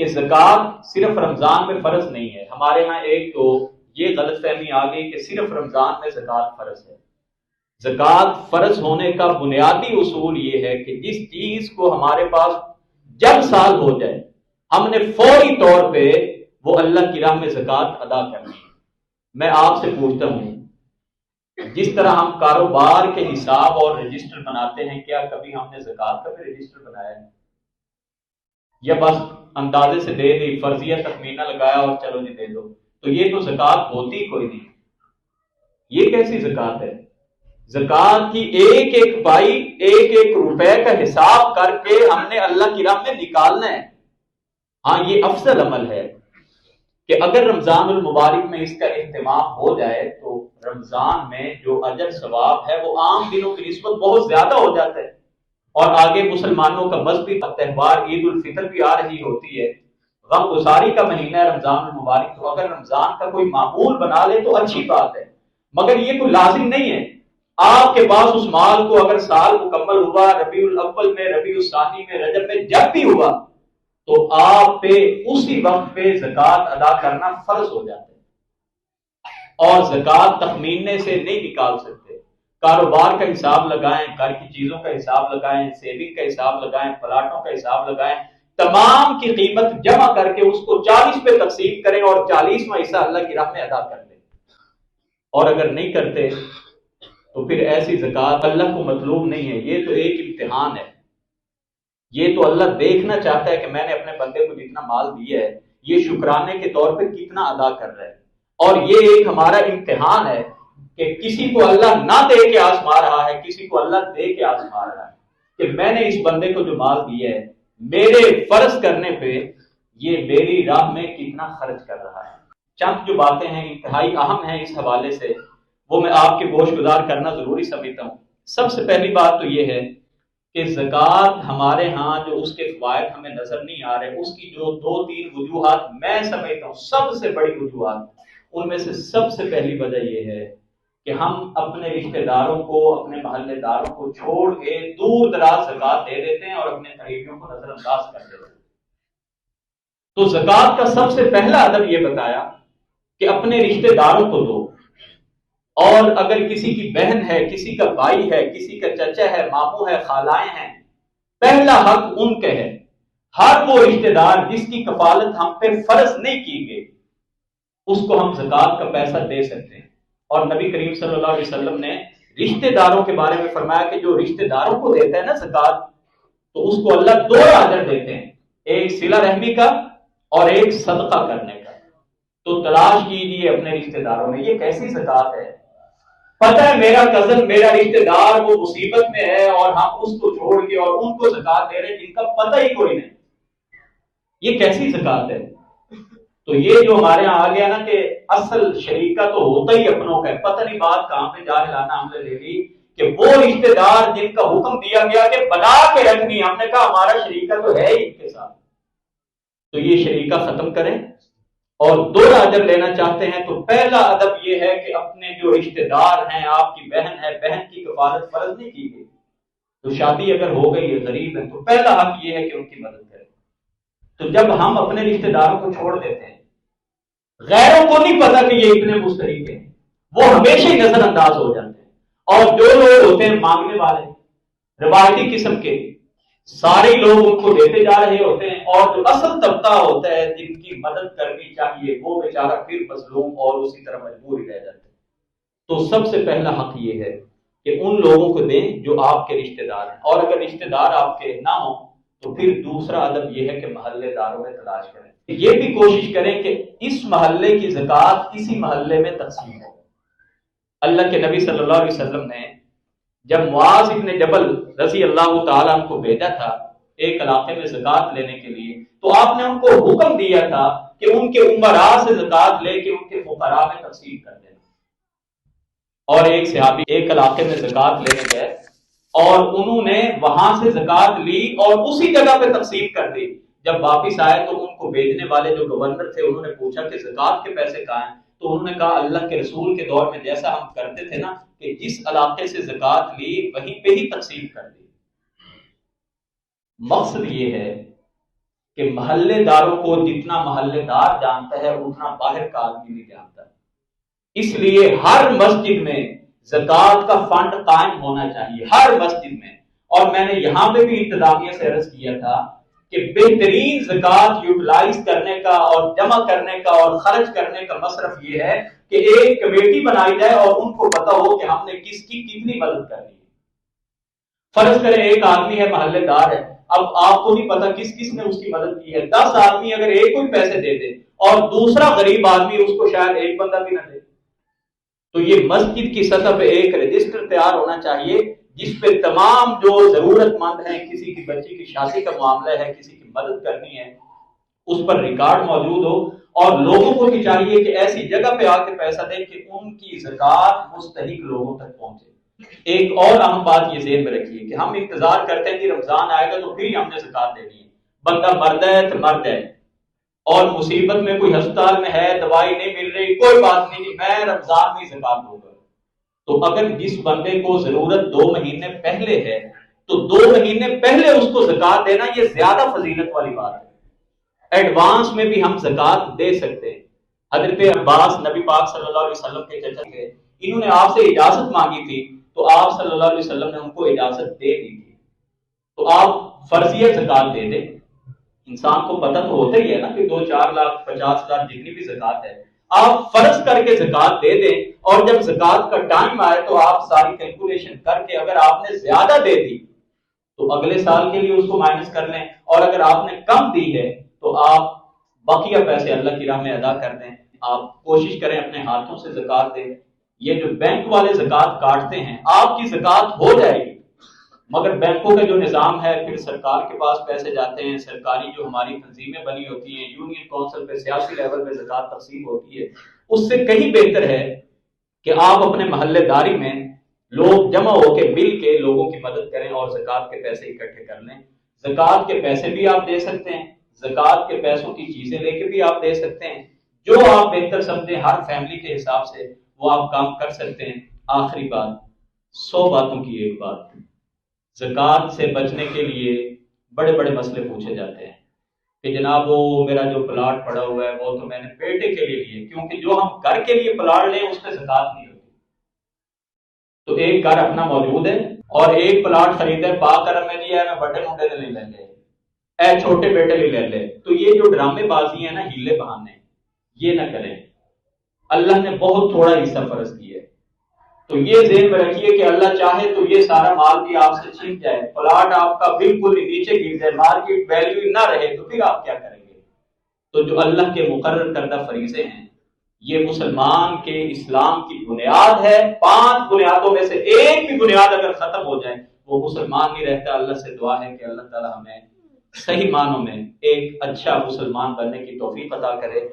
کہ زکوٰۃ صرف رمضان میں فرض نہیں ہے. ہمارے ہاں ایک تو یہ غلط فہمی آ گئی کہ صرف رمضان میں زکوٰۃ فرض ہے. زکوٰۃ فرض ہونے کا بنیادی اصول یہ ہے کہ جس چیز کو ہمارے پاس جب سال ہو جائے ہم نے فوری طور پہ وہ اللہ کی راہ میں زکوٰۃ ادا کرنی ہے. میں آپ سے پوچھتا ہوں، جس طرح ہم کاروبار کے حساب اور رجسٹر بناتے ہیں، کیا کبھی ہم نے زکوٰۃ کا بھی رجسٹر بنایا ہے؟ یا بس اندازے سے دے دی، فرضیہ تخمینہ لگایا اور چلو جی دے دو؟ تو یہ تو زکوٰۃ ہوتی کوئی نہیں. یہ کیسی زکوٰۃ ہے؟ زکوٰۃ کی ایک ایک پائی، ایک ایک روپے کا حساب کر کے ہم نے اللہ کی راہ میں نکالنا ہے. ہاں یہ افضل عمل ہے کہ اگر رمضان المبارک میں اس کا اہتمام ہو جائے تو رمضان میں جو اجر ثواب ہے وہ عام دنوں کی نسبت بہت زیادہ ہو جاتا ہے. اور آگے مسلمانوں کا مذہبی تہوار عید الفطر بھی آ رہی ہوتی ہے، غم گساری کا مہینہ ہے رمضان المبارک. تو اگر رمضان کا کوئی معمول بنا لے تو اچھی بات ہے، مگر یہ کوئی لازم نہیں ہے. آپ کے پاس اس مال کو اگر سال مکمل ہوا، ربیع الاول میں، ربیع الثانی میں، رجب میں، جب بھی ہوا تو آپ پہ اسی وقت پہ زکوٰۃ ادا کرنا فرض ہو جاتا ہے. اور زکوٰۃ تخمینے سے نہیں نکال سکتے. کاروبار کا حساب لگائیں، گھر کی چیزوں کا حساب لگائیں، سیونگ کا حساب لگائیں، پلاٹوں کا حساب لگائیں، تمام کی قیمت جمع کر کے اس کو 40 پہ تقسیم کریں اور 40واں حصہ اللہ کی راہ میں ادا کر دیں. اور اگر نہیں کرتے تو پھر ایسی زکوٰۃ اللہ کو مطلوب نہیں ہے. یہ تو ایک امتحان ہے. یہ تو اللہ دیکھنا چاہتا ہے کہ میں نے اپنے بندے کو جتنا مال دیا ہے یہ شکرانے کے طور پہ کتنا ادا کر رہا ہے. اور یہ ایک ہمارا امتحان ہے کہ کسی کو اللہ نہ دے کے آزما رہا ہے، کسی کو اللہ دے کے آزما رہا ہے کہ میں نے اس بندے کو جو مال دیا ہے میرے فرض کرنے پہ یہ میری راہ میں کتنا خرچ کر رہا ہے. چند جو باتیں ہیں انتہائی اہم ہیں اس حوالے سے، وہ میں آپ کے گوش گزار کرنا ضروری سمجھتا ہوں. سب سے پہلی بات تو یہ ہے کہ زکوٰۃ ہمارے ہاں جو اس کے فوائد ہمیں نظر نہیں آ رہے، اس کی جو 2-3 وجوہات میں سمجھتا ہوں سب سے بڑی وجوہات، ان میں سے سب سے پہلی وجہ یہ ہے کہ ہم اپنے رشتہ داروں کو، اپنے محلے داروں کو چھوڑ کے دور دراز زکوٰۃ دے دیتے ہیں اور اپنے قریبیوں کو نظر انداز کر دیتے ہیں. تو زکوٰۃ کا سب سے پہلا ادب یہ بتایا کہ اپنے رشتہ داروں کو دو. اور اگر کسی کی بہن ہے، کسی کا بھائی ہے، کسی کا چچا ہے، ماموں ہے، خالائیں ہیں، پہلا حق ان کے ہے. ہر وہ رشتہ دار جس کی کفالت ہم پہ فرض نہیں کی گئی اس کو ہم زکوٰۃ کا پیسہ دے سکتے ہیں. اور نبی کریم صلی اللہ علیہ وسلم نے رشتہ داروں کے بارے میں فرمایا کہ جو رشتہ داروں کو دیتا ہے نا زکوٰۃ تو اس کو اللہ 2 اجر دیتے ہیں، ایک صلہ رحمی کا اور ایک صدقہ کرنے کا. تو تلاش کیجیے اپنے رشتہ داروں میں یہ کیسی زکوٰۃ ہے. پتہ ہے میرا کزن، میرا رشتہ دار وہ مصیبت میں ہے اور ہم اس کو چھوڑ کے اور ان کو زکوٰۃ دے رہے ہیں جن کا پتہ ہی کوئی نہیں. یہ کیسی زکوٰۃ ہے؟ تو یہ جو ہمارے یہاں آ گیا نا کہ اصل شریکہ تو ہوتا ہی اپنوں کا ہے. پتہ نہیں بات کہاں پہ جاہلانہ ہم نے لے لی کہ وہ رشتہ دار جن کا حکم دیا گیا کہ بنا کے رکھنی، ہم نے کہا ہمارا شریکہ تو ہے ہی ان کے ساتھ. تو یہ شریکہ ختم کریں اور 2 اجر لینا چاہتے ہیں تو پہلا ادب یہ ہے کہ اپنے جو رشتہ دار ہیں، آپ کی بہن ہے، بہن کی کفالت فرض نہیں کی گئی تو شادی اگر ہو گئی ہے، غریب ہے، تو پہلا حق یہ ہے کہ ان کی مدد کریں. تو جب ہم اپنے رشتہ داروں کو چھوڑ دیتے ہیں، غیروں کو نہیں پتا کہ یہ اتنے مستحق ہیں، وہ ہمیشہ ہی نظر انداز ہو جاتے ہیں. اور جو لوگ ہوتے ہیں مانگنے والے، روایتی قسم کے، سارے لوگ ان کو دیتے جا رہے ہوتے ہیں، اور جو اصل طبقہ ہوتا ہے جن کی مدد کرنی چاہیے وہ بیچارہ پھر مظلوم اور اسی طرح مجبور ہی رہ جاتے ہیں. تو سب سے پہلا حق یہ ہے کہ ان لوگوں کو دیں جو آپ کے رشتہ دار ہیں. اور اگر رشتہ دار آپ کے نہ ہوں تو پھر دوسرا ادب یہ ہے کہ محلے داروں میں تلاش کریں. یہ بھی کوشش کریں کہ اس محلے کی زکوٰۃ کسی محلے میں تقسیم ہو. اللہ کے نبی صلی اللہ علیہ وسلم نے جب معاذ ابن جبل رضی اللہ تعالیٰ عنہ کو بھیجا تھا ایک علاقے میں زکوٰۃ لینے کے لیے، تو آپ نے ان کو حکم دیا تھا کہ ان کے امراء سے زکوٰۃ لے کے ان کے فقراء میں تقسیم کر دینا. اور ایک صحابی ایک علاقے میں زکوٰۃ لینے گئے اور انہوں نے وہاں سے زکوٰۃ لی اور اسی جگہ پہ تقسیم کر دی. جب واپس آئے تو ان کو بھیجنے والے جو گورنر تھے انہوں نے پوچھا کہ زکوٰۃ کے پیسے کہاں ہیں؟ تو انہوں نے کہا اللہ کے رسول کے دور میں جیسا ہم کرتے تھے نا کہ جس علاقے سے زکوٰۃ لی وہیں پہ ہی تقسیم کر دی. مقصد یہ ہے کہ محلے داروں کو جتنا محلے دار جانتا ہے اتنا باہر کا آدمی نہیں جانتا. اس لیے ہر مسجد میں زکوٰۃ کا فنڈ قائم ہونا چاہیے، ہر مسجد میں. اور میں نے یہاں پہ بھی انتظامیہ سے عرض کیا تھا کہ بہترین زکوٰۃ یوٹیلائز کرنے کا اور جمع کرنے کا اور خرچ کرنے کا مصرف یہ ہے کہ ایک کمیٹی بنائی جائے اور ان کو پتا ہو کہ ہم نے کس کی کتنی مدد کرنی ہے. فرض کریں ایک آدمی ہے، محلے دار ہے، اب آپ کو نہیں پتا کس کس نے اس کی مدد کی ہے. 10 آدمی اگر ایک کوئی پیسے دے دے اور دوسرا غریب آدمی اس کو شاید ایک بندہ بھی نہ دے، تو یہ مسجد کی سطح پہ ایک رجسٹر تیار ہونا چاہیے جس پہ تمام جو ضرورت مند ہیں، کسی کی بچی کی شادی کا معاملہ ہے، کسی کی مدد کرنی ہے، اس پر ریکارڈ موجود ہو. اور لوگوں کو بھی چاہیے کہ ایسی جگہ پہ آ کے پیسہ دیں کہ ان کی زکوٰۃ مستحق لوگوں تک پہنچے. ایک اور اہم بات یہ ذہن میں رکھیے کہ ہم انتظار کرتے ہیں کہ رمضان آئے گا تو پھر ہم نے زکوٰۃ دینی ہے. بندہ مرد ہے تو مرد ہے اور مصیبت میں کوئی ہسپتال میں ہے، دوائی نہیں مل رہی، کوئی بات نہیں، میں رمضان میں زکوٰۃ دوں گا. تو اگر جس بندے کو ضرورت 2 مہینے پہلے ہے تو 2 مہینے پہلے اس کو زکوٰۃ دینا یہ زیادہ فضیلت والی بات ہے. ایڈوانس میں بھی ہم زکوٰۃ دے سکتے ہیں. حضرت عباس نبی پاک صلی اللہ علیہ وسلم کے چچا تھے، انہوں نے آپ سے اجازت مانگی تھی تو آپ صلی اللہ علیہ وسلم نے ان کو اجازت دے دی تھی. تو آپ فرضیہ زکوٰۃ دے دیں. انسان کو پتہ تو ہوتا ہی ہے نا کہ 2-4 لاکھ 50 ہزار جتنی بھی زکوٰۃ ہے آپ فرض کر کے زکوٰۃ دے دیں، اور جب زکوٰۃ کا ٹائم آئے تو آپ ساری کیلکولیشن کر کے اگر آپ نے زیادہ دے دی تو اگلے سال کے لیے اس کو مائنس کر لیں، اور اگر آپ نے کم دی ہے تو آپ بقیہ پیسے اللہ کی راہ میں ادا کر دیں. آپ کوشش کریں اپنے ہاتھوں سے زکوٰۃ دیں. یہ جو بینک والے زکوٰۃ کاٹتے ہیں، آپ کی زکوٰۃ ہو جائے گی، مگر بینکوں کا جو نظام ہے پھر سرکار کے پاس پیسے جاتے ہیں، سرکاری جو ہماری تنظیمیں بنی ہوتی ہیں، یونین کونسل پہ سیاسی لیول پہ زکوٰۃ تقسیم ہوتی ہے. اس سے کہیں بہتر ہے کہ آپ اپنے محلے داری میں لوگ جمع ہو کے مل کے لوگوں کی مدد کریں اور زکوٰۃ کے پیسے اکٹھے کر لیں. زکوٰۃ کے پیسے بھی آپ دے سکتے ہیں، زکوٰۃ کے پیسوں کی چیزیں لے کے بھی آپ دے سکتے ہیں. جو آپ بہتر سمجھیں ہر فیملی کے حساب سے وہ آپ کام کر سکتے ہیں. آخری بات، 100 باتوں کی ایک بات، زکوٰۃ سے بچنے کے لیے بڑے بڑے مسئلے پوچھے جاتے ہیں کہ جناب وہ میرا جو پلاٹ پڑا ہوا ہے وہ تو میں نے بیٹے کے لیے لیے، کیونکہ جو ہم گھر کے لیے پلاٹ لیں اس پہ زکوٰۃ نہیں ہوتی. تو ایک گھر اپنا موجود ہے اور ایک پلاٹ خریدا ہے، پا کرم میں لیا ہے، میں بڑے منڈے نے نہیں لے لے، اے چھوٹے بیٹے نہیں لے لے. تو یہ جو ڈرامے بازی ہیں نا، ہیلے بہانے، یہ نہ کریں. اللہ نے بہت تھوڑا حصہ فرض کیا ہے، تو یہ ذہن میں رکھیے کہ اللہ چاہے تو یہ سارا مال بھی آپ سے چھین جائے، پلاٹ آپ کا بالکل نیچے گر جائے، مارکیٹ ویلیو نہ رہے، تو پھر آپ کیا کریں گے؟ تو جو اللہ کے مقرر کردہ فریضے ہیں یہ مسلمان کے اسلام کی بنیاد ہے. 5 بنیادوں میں سے ایک بھی بنیاد اگر ختم ہو جائے وہ مسلمان نہیں رہتا. اللہ سے دعا ہے کہ اللہ تعالی ہمیں صحیح معنوں میں ایک اچھا مسلمان بننے کی توفیق عطا کرے.